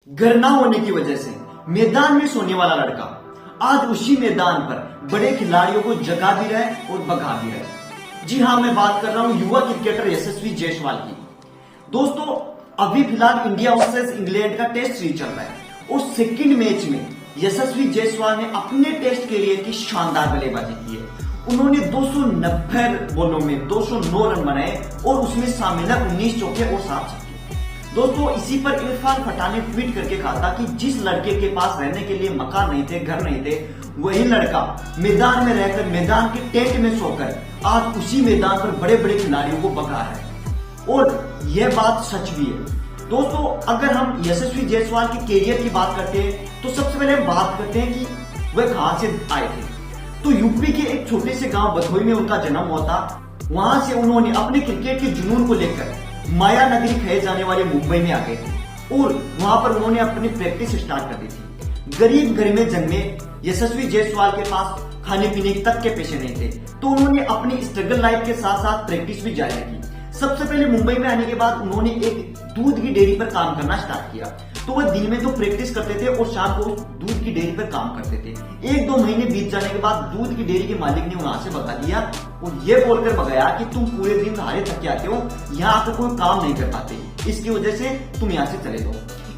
घर ना होने की वजह से मैदान में सोने वाला लड़का आज उसी मैदान पर बड़े खिलाड़ियों को जगा भी रहा है और भगा भी रहा है। जी हाँ, मैं बात कर रहा हूं युवा क्रिकेटर यशस्वी जायसवाल की। दोस्तों, अभी फिलहाल इंडिया वर्सेस इंग्लैंड का टेस्ट सीरीज चल रहा है और सेकंड मैच में यशस्वी जायसवाल ने अपने टेस्ट कैरियर की शानदार बल्लेबाजी की है। उन्होंने 290 बॉलों में 209 रन बनाए और उसमें शामिल है 19 चौके और 7 छक्के। दोस्तों, इसी पर इरफान पठान ने ट्वीट करके कहा था कि जिस लड़के के पास रहने के लिए मकान नहीं थे, घर नहीं थे, वही लड़का मैदान में रहकर मैदान के टेंट में सोकर आज उसी मैदान पर बड़े बड़े खिलाड़ियों को भगा रहा है और यह बात सच भी है। दोस्तों, अगर हम यशस्वी जायसवाल के कैरियर की बात करते हैं तो सबसे पहले हम बात करते हैं कि वह कहां से आए थे। तो यूपी के एक छोटे से गांव बधोई में उनका जन्म हुआ था। वहां से उन्होंने अपने क्रिकेट के जुनून को लेकर माया नगरी कहे जाने वाले मुंबई में आ गए थे और वहां पर उन्होंने अपनी प्रैक्टिस स्टार्ट कर दी थी। गरीब घर में जन्मे यशस्वी जायसवाल के पास खाने पीने तक के पैसे नहीं थे, तो उन्होंने अपनी स्ट्रगल लाइफ के साथ साथ प्रैक्टिस भी जारी रखी। सबसे पहले मुंबई में आने के बाद उन्होंने एक दूध की डेयरी पर काम करना स्टार्ट किया। तो वह दिन में तो प्रैक्टिस करते थे और शाम को दूध की डेयरी पर काम करते थे। 1-2 महीने बीत जाने के बाद दूध की डेयरी के मालिक ने वहां से भगा दिया और ये बोलकर भगाया कि तुम पूरे दिन हारे थक के आते हो, यहाँ आकर कोई काम नहीं कर पाते, इसकी वजह से तुम यहाँ से चले जाओ।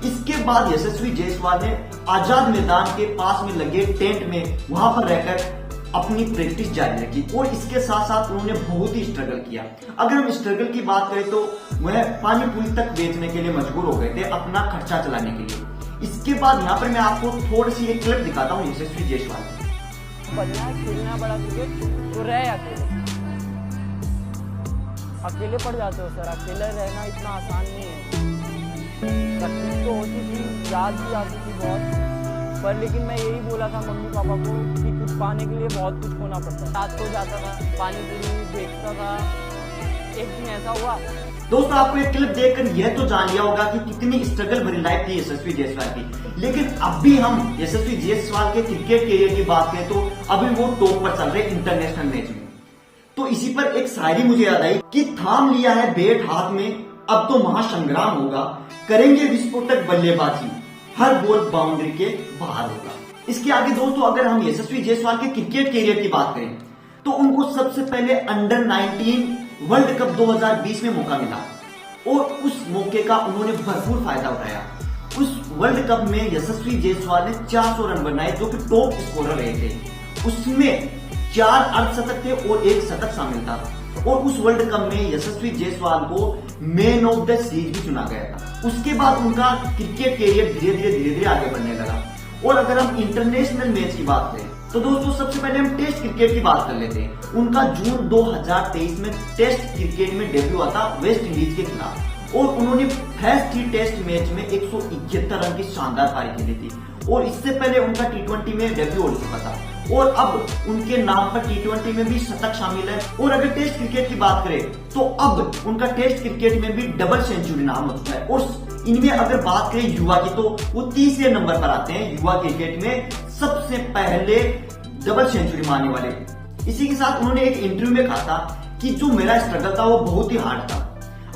इसके बाद यशस्वी जायसवाल ने आजाद मैदान के पास में लगे टेंट में वहां पर रहकर अपनी प्रैक्टिस जारी रखी और इसके साथ साथ उन्होंने बहुत ही स्ट्रगल किया। अगर हम स्ट्रगल की बात करें तो वह पानी पूरी तक बेचने के लिए मजबूर हो गए थे अपना खर्चा चलाने के लिए। इसके बाद यहाँ पर मैं आपको थोड़ी सी एक क्लिप दिखाता हूँ यशस्वी जायसवाल की। बनना खेलना बड़ा क्रिकेट तो रहे अकेले पड़ जाते हो सर। अकेले रहना इतना आसान नहीं है। तकलीफ तो होती थी, याद भी आती थी बहुत, पर लेकिन मैं यही बोला था मम्मी पापा को कि कुछ पाने के लिए बहुत कुछ खोना पड़ता है। रात को जाता था, पानी पूरी बेचता था। एक दिन ऐसा हुआ। दोस्तों, आपको ये क्लिप देखकर यह तो जान लिया होगा कि कितनी स्ट्रगल भरी लाइफ थी यशस्वी जायसवाल की। लेकिन अब भी हम यशस्वी जायसवाल के क्रिकेट कैरियर की बात करें तो अभी वो टॉप पर चल रहे इंटरनेशनल मैच में। तो इसी पर एक शायरी मुझे याद आई कि थाम लिया है बैट हाथ में, अब तो महासंग्राम होगा, करेंगे विस्फोटक बल्लेबाजी, हर बॉल बाउंड्री के बाहर होगा। इसके आगे दोस्तों, अगर हम यशस्वी जायसवाल के क्रिकेट कैरियर की बात करें तो उनको सबसे पहले अंडर 19 वर्ल्ड कप 2020 में मौका मिला और उस मौके का उन्होंने भरपूर फायदा उठाया। उस वर्ल्ड कप में यशस्वी जायसवाल ने 400 रन बनाए जो कि टॉप स्कोरर रहे थे। उसमें 4 अर्धशतक थे और 1 शतक शामिल था और उस वर्ल्ड कप में यशस्वी जायसवाल को मैन ऑफ द सीरीज भी चुना गया था। उसके बाद उनका क्रिकेट कैरियर धीरे धीरे आगे बढ़ने लगा। और अगर हम इंटरनेशनल मैच की बात करें तो दोस्तों, सबसे पहले हम टेस्ट क्रिकेट की बात कर लेते हैं। उनका जून 2023 में टेस्ट क्रिकेट में डेब्यू हुआ था वेस्ट इंडीज के खिलाफ और उन्होंने फर्स्ट ही टेस्ट मैच में 171 रन की शानदार पारी खेली थी और इससे पहले उनका T20 में डेब्यू हो चुका था और अब उनके नाम पर T20 में भी शतक शामिल है। और अगर टेस्ट क्रिकेट की बात करें तो अब उनका टेस्ट क्रिकेट में भी डबल सेंचुरी नाम हो चुका है। और इनमें अगर बात करें युवा की तो वो तीसरे नंबर पर आते हैं युवा क्रिकेट में सबसे पहले डबल सेंचुरी मारने वाले। इसी के साथ उन्होंने एक इंटरव्यू में कहा था कि जो मेरा स्ट्रगल था वो बहुत ही हार्ड था,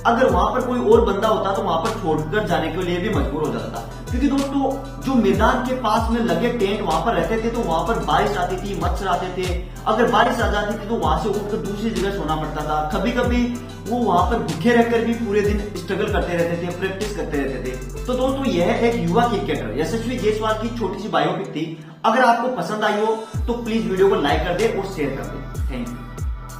अगर वहां पर कोई और बंदा होता तो वहां पर छोड़कर जाने के लिए भी मजबूर हो जाता था। क्योंकि दोस्तों, जो मैदान के पास में लगे टेंट वहां पर रहते थे तो वहां पर बारिश आती थी, मच्छर आते थे। अगर बारिश आ जाती थी तो वहां से उठकर दूसरी जगह सोना पड़ता था। कभी कभी वो वहां पर भूखे रहकर भी पूरे दिन स्ट्रगल करते रहते थे, प्रैक्टिस करते रहते थे। तो दोस्तों, यह एक युवा क्रिकेटर यशस्वी जायसवाल की छोटी सी बायोपिक थी। अगर आपको पसंद आई हो तो प्लीज वीडियो को लाइक कर दे और शेयर कर दे। Thank you.